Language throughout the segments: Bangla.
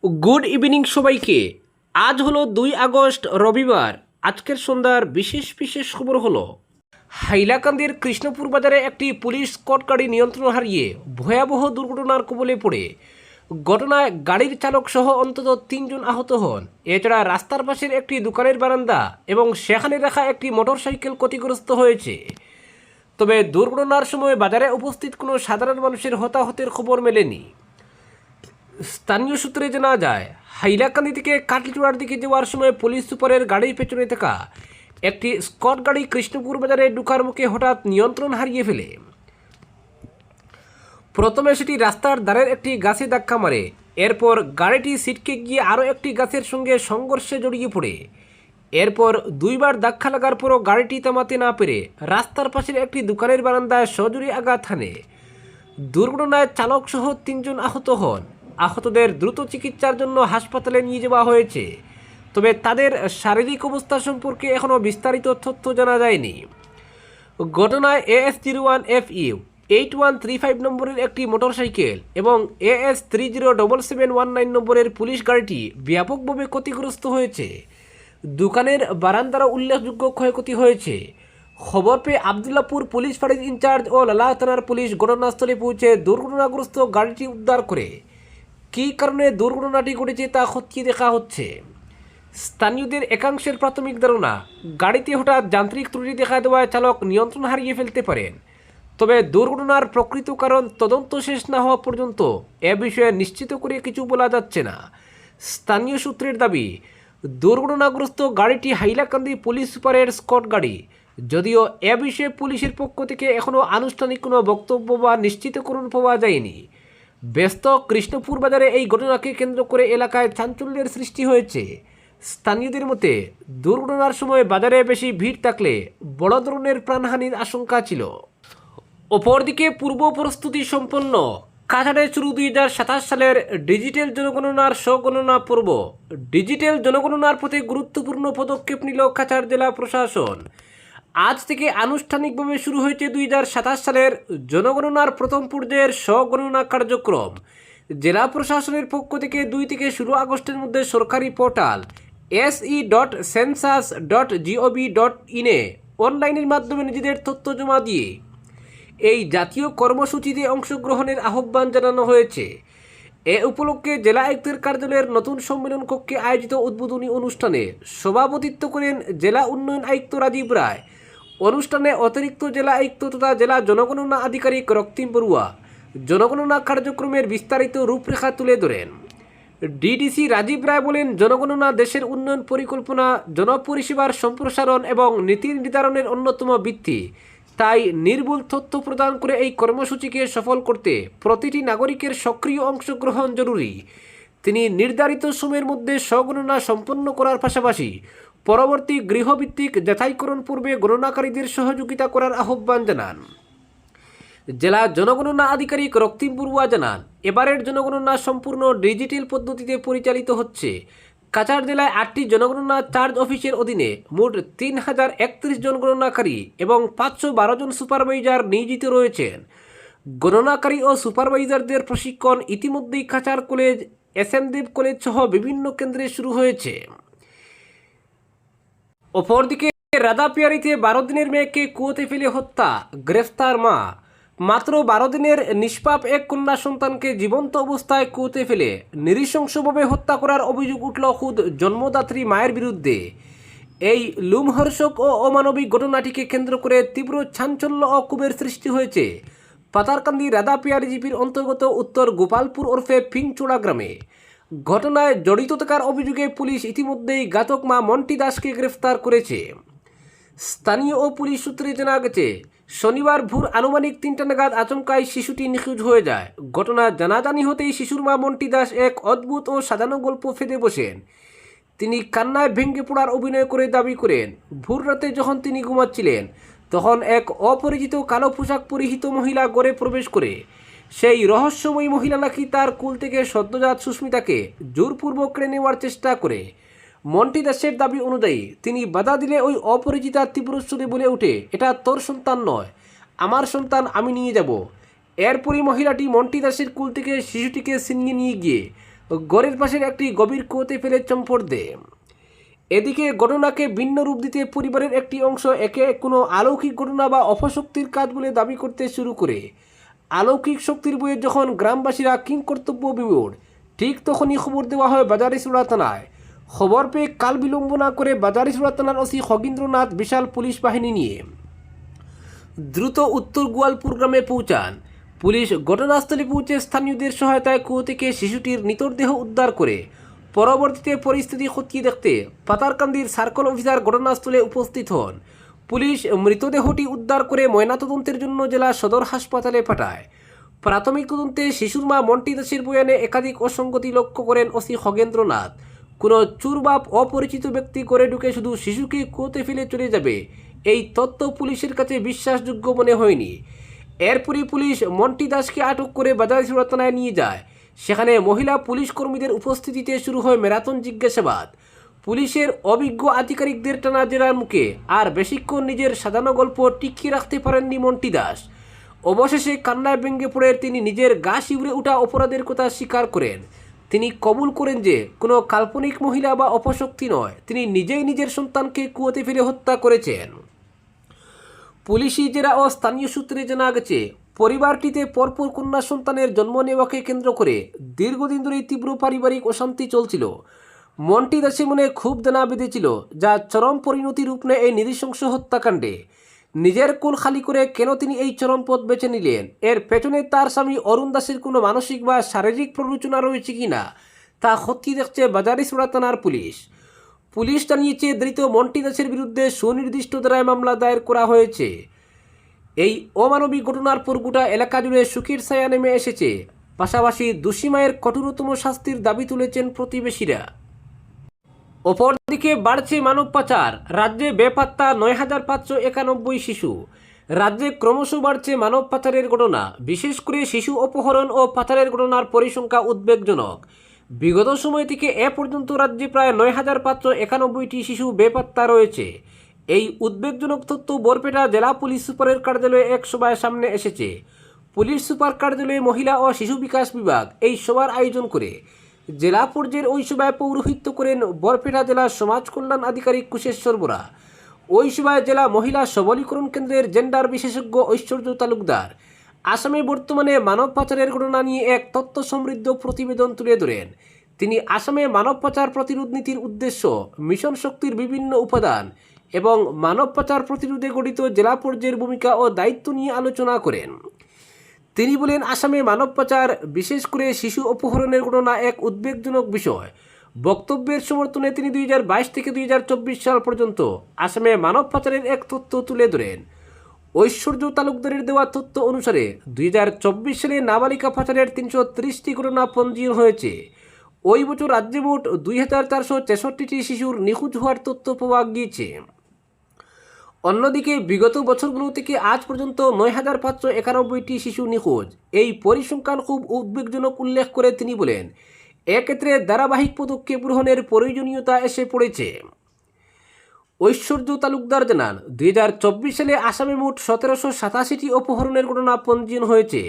গুড ইভিনিং সবাইকে। আজ হলো 2 আগস্ট রবিবার। আজকের সন্ধ্যার বিশেষ বিশেষ খবর হলো হাইলাকান্দির কৃষ্ণপুর বাজারে একটি পুলিশ স্কট গাড়ি নিয়ন্ত্রণ হারিয়ে ভয়াবহ দুর্ঘটনার কবলে পড়ে ঘটনায় গাড়ির চালক সহ অন্তত 3 জন আহত হন। এছাড়া রাস্তার পাশের একটি দোকানের বারান্দা এবং সেখানে রাখা একটি মোটরসাইকেল ক্ষতিগ্রস্ত হয়েছে। তবে দুর্ঘটনার সময় বাজারে উপস্থিত কোনো সাধারণ মানুষের হতাহতের খবর মেলেনি। স্থানীয় সূত্রে জানা যায়, হাইলাকান্দি থেকে কাটলিচূড়ার দিকে যাওয়ার সময় পুলিশ সুপারের গাড়ির পেছনে থাকা একটি স্কট গাড়ি কৃষ্ণপুর বাজারে ঢোকার মুখে হঠাৎ নিয়ন্ত্রণ হারিয়ে ফেলে। প্রথমে সেটি রাস্তার ধারের একটি গাছে ধাক্কা মারে। এরপর গাড়িটি ছিটকে গিয়ে আরও একটি গাছের সঙ্গে সংঘর্ষে জড়িয়ে পড়ে। এরপর দুইবার ধাক্কা লাগার পরও গাড়িটি থামাতে না পেরে রাস্তার পাশের একটি দোকানের বারান্দায় সজোরে আঘাত হানে। দুর্ঘটনায় চালক সহ 3 জন আহত হন। আহতদের দ্রুত চিকিৎসার জন্য হাসপাতালে নিয়ে যাওয়া হয়েছে। তবে তাদের শারীরিক অবস্থা সম্পর্কে এখনও বিস্তারিত তথ্য জানা যায়নি। ঘটনায় AS01FU 8135 নম্বরের একটি মোটরসাইকেল এবং AS307719 নম্বরের পুলিশ গাড়িটি ব্যাপকভাবে ক্ষতিগ্রস্ত হয়েছে। দোকানের বারান্দারও উল্লেখযোগ্য ক্ষয়ক্ষতি হয়েছে। খবর পেয়ে আবদুল্লাপুর পুলিশ ফাঁড়ির ইনচার্জ ও লালা থানার পুলিশ ঘটনাস্থলে পৌঁছে দুর্ঘটনাগ্রস্ত গাড়িটি উদ্ধার করে। কী কারণে দুর্ঘটনাটি ঘটেছে তা খতিয়ে দেখা হচ্ছে। স্থানীয়দের একাংশের প্রাথমিক ধারণা, গাড়িতে হঠাৎ যান্ত্রিক ত্রুটি দেখা দেওয়ায় চালক নিয়ন্ত্রণ হারিয়ে ফেলতে পারেন। তবে দুর্ঘটনার প্রকৃত কারণ তদন্ত শেষ না হওয়া পর্যন্ত এ বিষয়ে নিশ্চিত করে কিছু বলা যাচ্ছে না। স্থানীয় সূত্রের দাবি, দুর্ঘটনাগ্রস্ত গাড়িটি হাইলাকান্দি পুলিশ সুপারের স্কট গাড়ি। যদিও এ বিষয়ে পুলিশের পক্ষ থেকে এখনও আনুষ্ঠানিক কোনো বক্তব্য বা নিশ্চিতকরণ পাওয়া যায়নি। ব্যস্ত কৃষ্ণপুর বাজারে এই ঘটনাকে কেন্দ্র করে এলাকায় চাঞ্চল্যের সৃষ্টি হয়েছে। স্থানীয়দের মতে, দুর্ঘটনার সময় বাজারে বেশি ভিড় থাকলে বড় ধরনের প্রাণহানির আশঙ্কা ছিল। অপরদিকে পূর্ব প্রস্তুতি সম্পন্ন কাছাড়ে শুরু 2027 সালের ডিজিটাল জনগণনার স্বগণনা পর্ব। ডিজিটাল জনগণনার প্রতি গুরুত্বপূর্ণ পদক্ষেপ নিল কাছাড় জেলা প্রশাসন। আজ থেকে আনুষ্ঠানিকভাবে শুরু হয়েছে 2027 সালের জনগণনার প্রথম পর্যায়ের স্বগণনা কার্যক্রম। জেলা প্রশাসনের পক্ষ থেকে 2 থেকে 16 আগস্টের মধ্যে সরকারি পোর্টাল se.census.gov.in এ অনলাইনের মাধ্যমে নিজেদের তথ্য জমা দিয়ে এই জাতীয় কর্মসূচিতে অংশগ্রহণের আহ্বান জানানো হয়েছে। এ উপলক্ষে জেলা আয়ুক্তের কার্যালয়ের নতুন সম্মেলন কক্ষে আয়োজিত উদ্বোধনী অনুষ্ঠানে সভাপতিত্ব করেন জেলা উন্নয়ন আয়ুক্ত রাজীব রায়। অনুষ্ঠানে অতিরিক্ত জেলা আয়ুক্ত তথা জেলা জনগণনা আধিকারিক রক্তিম বড়ুয়া জনগণনা কার্যক্রমের বিস্তারিত রূপরেখা তুলে ধরেন। ডিডিসি রাজীব রায় বলেন, জনগণনা দেশের উন্নয়ন পরিকল্পনা, জনপরিষেবার সম্প্রসারণ এবং নীতি নির্ধারণের অন্যতম ভিত্তি। তাই নির্ভুল তথ্য প্রদান করে এই কর্মসূচিকে সফল করতে প্রতিটি নাগরিকের সক্রিয় অংশগ্রহণ জরুরি। তিনি নির্ধারিত সময়ের মধ্যে স্বগণনা সম্পন্ন করার পাশাপাশি পরবর্তী গৃহভিত্তিক যাচাইকরণ পূর্বে গণনাকারীদের সহযোগিতা করার আহ্বান জানান। জেলা জনগণনা আধিকারিক রক্তিম বড়ুয়া জানান, এবারের জনগণনা সম্পূর্ণ ডিজিটাল পদ্ধতিতে পরিচালিত হচ্ছে। কাছাড় জেলায় 8টি জনগণনা চার্জ অফিসের অধীনে মোট 3031 জন গণনাকারী এবং 512 জন সুপারভাইজার নিয়োজিত রয়েছেন। গণনাকারী ও সুপারভাইজারদের প্রশিক্ষণ ইতিমধ্যেই কাছাড় কলেজ, এসএম দেব কলেজ সহ বিভিন্ন কেন্দ্রে শুরু হয়েছে। অপরদিকে রাজাপিয়ারিতে 12 দিনের মেয়েকে কুয়োতে ফেলে হত্যা, গ্রেফতার মা। মাত্র 12 দিনের নিষ্পাপ এক কন্যা সন্তানকে জীবন্ত অবস্থায় কুয়োতে ফেলে নৃশংসভাবে হত্যা করার অভিযোগ উঠল খুদ জন্মদাত্রী মায়ের বিরুদ্ধে। এই লুমহর্ষক ও অমানবিক ঘটনাটিকে কেন্দ্র করে তীব্র চাঞ্চল্য ও ক্ষোভের সৃষ্টি হয়েছে পাতারকান্দি রাজাপিয়ারি জিপির অন্তর্গত উত্তর গোপালপুর ওরফে পিংচোড়া গ্রামে। ঘটনায় জড়িত থাকার অভিযোগে পুলিশ ইতিমধ্যেই ঘাতক মা মন্টি দাসকে গ্রেফতার করেছে। স্থানীয় ও পুলিশ সূত্রে জানা গেছে, শনিবার ভোর আনুমানিক 3টা নাগাদ আচমকাই শিশুটি নিখোঁজ হয়ে যায়। ঘটনা জানাজানি হতেই শিশুর মা মন্টি দাস এক অদ্ভুত ও সাজানো গল্প ফেঁদে বসেন। তিনি কান্নায় ভেঙে পড়ার অভিনয় করে দাবি করেন, ভোর রাতে যখন তিনি ঘুমাচ্ছিলেন তখন এক অপরিচিত কালো পোশাক পরিহিত মহিলা ঘরে প্রবেশ করে সেই রহস্যময়ী মহিলা নাকি তার কোল থেকে সদ্যজাত সুস্মিতাকে জোরপূর্বক কেড়ে নেওয়ার চেষ্টা করে। মন্টি দাসের দাবি অনুযায়ী তিনি বাধা দিলে ওই অপরিচিতা তীব্র সুরে বলে ওঠে, এটা তোর সন্তান নয়, আমার সন্তান, আমি নিয়ে যাব। এরপরই মহিলাটি মন্টি দাসের কোল থেকে শিশুটিকে ছিনিয়ে নিয়ে গিয়ে গড়ের পাশের একটি গভীর কুয়োতে ফেলে চম্পট দেয়। এদিকে ঘটনাকে ভিন্ন রূপ দিতে পরিবারের একটি অংশ একে কোনো অলৌকিক ঘটনা বা অপশক্তির কাজ বলে দাবি করতে শুরু করে। অলৌকিক শক্তির বইয়ে যখন গ্রামবাসীরা কিংকর্তব্য বিমূঢ়, ঠিক তখনই খবর দেওয়া হয় বাজারিচুড়া থানায়। খবর পেয়ে কাল বিলম্ব না করে বাজারিচুড়া থানার ওসি খগেন্দ্রনাথ বিশাল পুলিশ বাহিনী নিয়ে দ্রুত উত্তর গোয়ালপুর গ্রামে পৌঁছান। পুলিশ ঘটনাস্থলে পৌঁছে স্থানীয়দের সহায়তায় কুয়ো থেকে শিশুটির মৃতদেহ উদ্ধার করে। পরবর্তীতে পরিস্থিতি খতিয়ে দেখতে পাতারকান্দির সার্কেল অফিসার ঘটনাস্থলে উপস্থিত হন। পুলিশ মৃতদেহটি উদ্ধার করে ময়নাতদন্তের জন্য জেলা সদর হাসপাতালে পাঠায়। প্রাথমিক তদন্তে শিশুর মা মন্টি দাসের বয়ানে একাধিক অসঙ্গতি লক্ষ্য করেন ওসি খগেন্দ্রনাথ। কোনো চুর বা অপরিচিত ব্যক্তি করে ঢুকে শুধু শিশুকে কুয়োতে ফেলে চলে যাবে, এই তথ্য পুলিশের কাছে বিশ্বাসযোগ্য মনে হয়নি। এরপরই পুলিশ মন্টি দাসকে আটক করে বাজারিচুড়া থানায় নিয়ে যায়। সেখানে মহিলা পুলিশ কর্মীদের উপস্থিতিতে শুরু হয় ম্যারাথন জিজ্ঞাসাবাদ। পুলিশের অভিজ্ঞ আধিকারিকদের টানা জেরার মুখে আর বেশিক্ষণ নিজের সাজানো গল্প টিকিয়ে রাখতে পারেননি মন্টি দাস। অবশেষে কান্নায় ভেঙে পড়ে তিনি নিজের গা শিউরে ওঠা অপরাধের কথা স্বীকার করেন। তিনি কবুল করেন যে কোনো কাল্পনিক মহিলা বা অপশক্তি নয়, তিনি নিজেই নিজের সন্তানকে কুয়োতে ফেলে হত্যা করেছেন। পুলিশি জেরা ও স্থানীয় সূত্রে জানা গেছে, পরিবারটিতে পরপর কন্যা সন্তানের জন্ম নেওয়াকে কেন্দ্র করে দীর্ঘদিন ধরেই তীব্র পারিবারিক অশান্তি চলছিল। মন্টি দাসের মনে খুব দানা বেঁধেছিল, যা চরম পরিণতি রূপ নেয় এই নৃশংস হত্যাকাণ্ডে। নিজের কোল খালি করে কেন তিনি এই চরম পথ বেছে নিলেন, এর পেছনে তার স্বামী অরুণ দাসের কোনো মানসিক বা শারীরিক প্ররোচনা রয়েছে কিনা তা খতিয়ে দেখছে বাজারিচুড়া থানার পুলিশ। পুলিশ জানিয়েছে, ধৃত মন্টি দাসের বিরুদ্ধে সুনির্দিষ্ট ধারায় মামলা দায়ের করা হয়েছে। এই অমানবিক ঘটনার পর গোটা এলাকা জুড়ে সুখের ছায়া নেমে এসেছে। পাশাপাশি দোষী মায়ের কঠোরতম শাস্তির দাবি তুলেছেন প্রতিবেশীরা। অপরদিকে বাড়ছে মানব পাচার, রাজ্যে বেপাত্তা ৯,৫৯১ শিশু। রাজ্যে ক্রমশ বাড়ছে মানব পাচারের ঘটনা, বিশেষ করে শিশু অপহরণ ও পাচারের ঘটনার পরিসংখ্যা উদ্বেগজনক। বিগত সময় থেকে এ পর্যন্ত রাজ্যে প্রায় ৯,৫৯১টি শিশু বেপাত্তা রয়েছে। এই উদ্বেগজনক তথ্য বরপেটা জেলা পুলিশ সুপারের কার্যালয়ে এক সভায় সামনে এসেছে। পুলিশ সুপার কার্যালয়ে মহিলা ও শিশু বিকাশ বিভাগ এই সভার আয়োজন করে। জেলা পর্যায়ের ওই সভায় পৌরোহিত্য করেন বরপেটা জেলার সমাজ কল্যাণ আধিকারিক কুশেশ্বর বোরা। ওই সভায় জেলা মহিলা সবলীকরণ কেন্দ্রের জেন্ডার বিশেষজ্ঞ ঐশ্বর্য তালুকদার আসামে বর্তমানে মানব পাচারের ঘটনা নিয়ে এক তথ্য সমৃদ্ধ প্রতিবেদন তুলে ধরেন। তিনি আসামে মানব পাচার প্রতিরোধ নীতির উদ্দেশ্য, মিশন শক্তির বিভিন্ন উপাদান এবং মানব পাচার প্রতিরোধে গঠিত জেলা পর্যায়ের ভূমিকা ও দায়িত্ব নিয়ে আলোচনা করেন। তিনি বলেন, আসামে মানব পাচার, বিশেষ করে শিশু অপহরণের ঘটনা এক উদ্বেগজনক বিষয়। বক্তব্যের সমর্থনে তিনি 2022 থেকে 2024 সাল পর্যন্ত আসামে মানব পাচারের এক তথ্য তুলে ধরেন। ঐশ্বর্য তালুকদারের দেওয়া তথ্য অনুসারে 2024 সালে নাবালিকা পাচারের 330টি ঘটনা পঞ্জীয়ন হয়েছে। ওই বছর রাজ্যে মোট 2,466টি শিশুর নিখোঁজ হওয়ার তথ্য পাওয়া গিয়েছে। অন্যদিকে বিগত বছরগুলো থেকে আজ পর্যন্ত ৯,৫৯১টি শিশু নিখোঁজ। এই পরিসংখ্যান খুব উদ্বেগজনক উল্লেখ করে তিনি বলেন, এক্ষেত্রে ধারাবাহিক পদক্ষেপ গ্রহণের প্রয়োজনীয়তা এসে পড়েছে। ঐশ্বর্য তালুকদার জানান, 2024 সালে আসামে মোট ১৭৮৭টি অপহরণের ঘটনা পঞ্জীয়ন হয়েছে।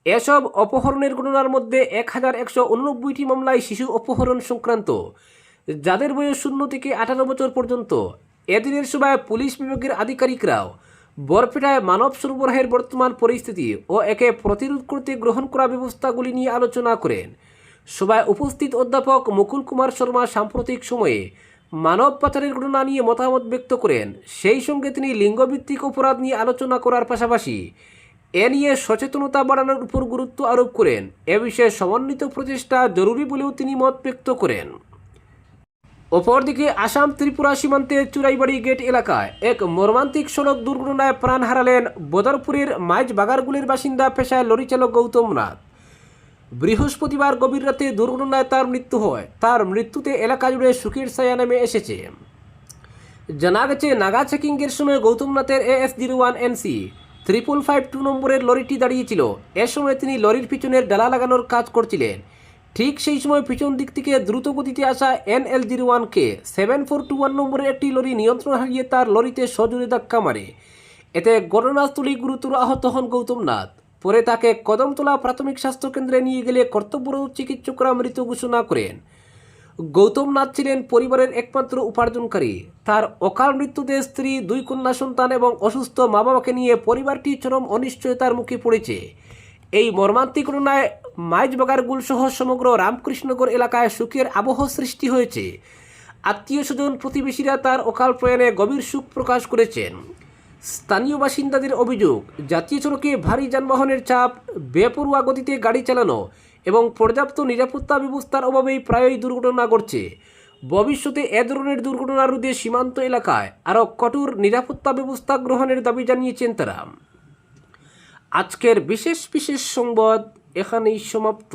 এসব অপহরণের ঘটনার মধ্যে ১,১৮৯টি মামলায় শিশু অপহরণ সংক্রান্ত, যাদের বয়স 0 থেকে 18 বছর পর্যন্ত। এদিনের সভায় পুলিশ বিভাগের আধিকারিকরাও বরপেটায় মানব সরবরাহের বর্তমান পরিস্থিতি ও একে প্রতিরোধ করতে গ্রহণ করা ব্যবস্থাগুলি নিয়ে আলোচনা করেন। সভায় উপস্থিত অধ্যাপক মুকুল কুমার শর্মা সাম্প্রতিক সময়ে মানব পাচারের ঘটনা নিয়ে মতামত ব্যক্ত করেন। সেই সঙ্গে তিনি লিঙ্গভিত্তিক অপরাধ নিয়ে আলোচনা করার পাশাপাশি এ নিয়ে সচেতনতা বাড়ানোর উপর গুরুত্ব আরোপ করেন। এ বিষয়ে সমন্বিত প্রচেষ্টা জরুরি বলেও তিনি মত ব্যক্ত করেন। অপরদিকে আসাম ত্রিপুরা সীমান্তে চুরাইবাড়ি গেট এলাকায় এক মর্মান্তিক সড়ক দুর্ঘটনায় প্রাণ হারালেন বদরপুরের মাইজ বাগারগুলের বাসিন্দা পেশায় লরি চালক গৌতম নাথ। বৃহস্পতিবার গভীর রাতে দুর্ঘটনায় তার মৃত্যু হয়। তার মৃত্যুতে এলাকা জুড়ে শোকের ছায়া নেমে এসেছে। জানা গেছে, নাগা চেকিংয়ের সময় গৌতম নাথের AS01 NC 5552 নম্বরের লরিটি দাঁড়িয়েছিল। এ সময় তিনি লরির পিছনের ডালা লাগানোর কাজ করছিলেন। ঠিক সেই সময় পিছন দিক থেকে দ্রুত গতিতে আসা NL01K 7421 নম্বরের একটি লরি নিয়ন্ত্রণ হারিয়ে তার লরিতে সজোরে ধাক্কা মারে। এতে ঘটনাস্থলেই গুরুতর আহত হন গৌতম নাথ। পরে তাকে কদমতলা প্রাথমিক স্বাস্থ্যকেন্দ্রে নিয়ে গেলে কর্তব্যরত চিকিৎসকরা মৃত ঘোষণা করেন। গৌতম নাথ ছিলেন পরিবারের একমাত্র উপার্জনকারী। তার অকাল মৃত্যুতে স্ত্রী, 2 কন্যা সন্তান এবং অসুস্থ মা বাবাকে নিয়ে পরিবারটি চরম অনিশ্চয়তার মুখে পড়েছে। এই মর্মান্তিক ঘটনায় মাইজবাগারগুল সহ সমগ্র রামকৃষ্ণনগর এলাকায় শোকের আবহ সৃষ্টি হয়েছে। আত্মীয় স্বজন, প্রতিবেশীরা তার অকাল প্রয়াণে গভীর শোক প্রকাশ করেছেন। স্থানীয় বাসিন্দাদের অভিযোগ, জাতীয় সড়কে ভারী যানবাহনের চাপ, বেপরোয়া গতিতে গাড়ি চালানো এবং পর্যাপ্ত নিরাপত্তা ব্যবস্থার অভাবেই প্রায়ই দুর্ঘটনা ঘটছে। ভবিষ্যতে এ ধরনের দুর্ঘটনা রোধে সীমান্ত এলাকায় আরও কঠোর নিরাপত্তা ব্যবস্থা গ্রহণের দাবি জানিয়েছেন তারা। আজকের বিশেষ সংবাদ এখানেই সমাপ্ত।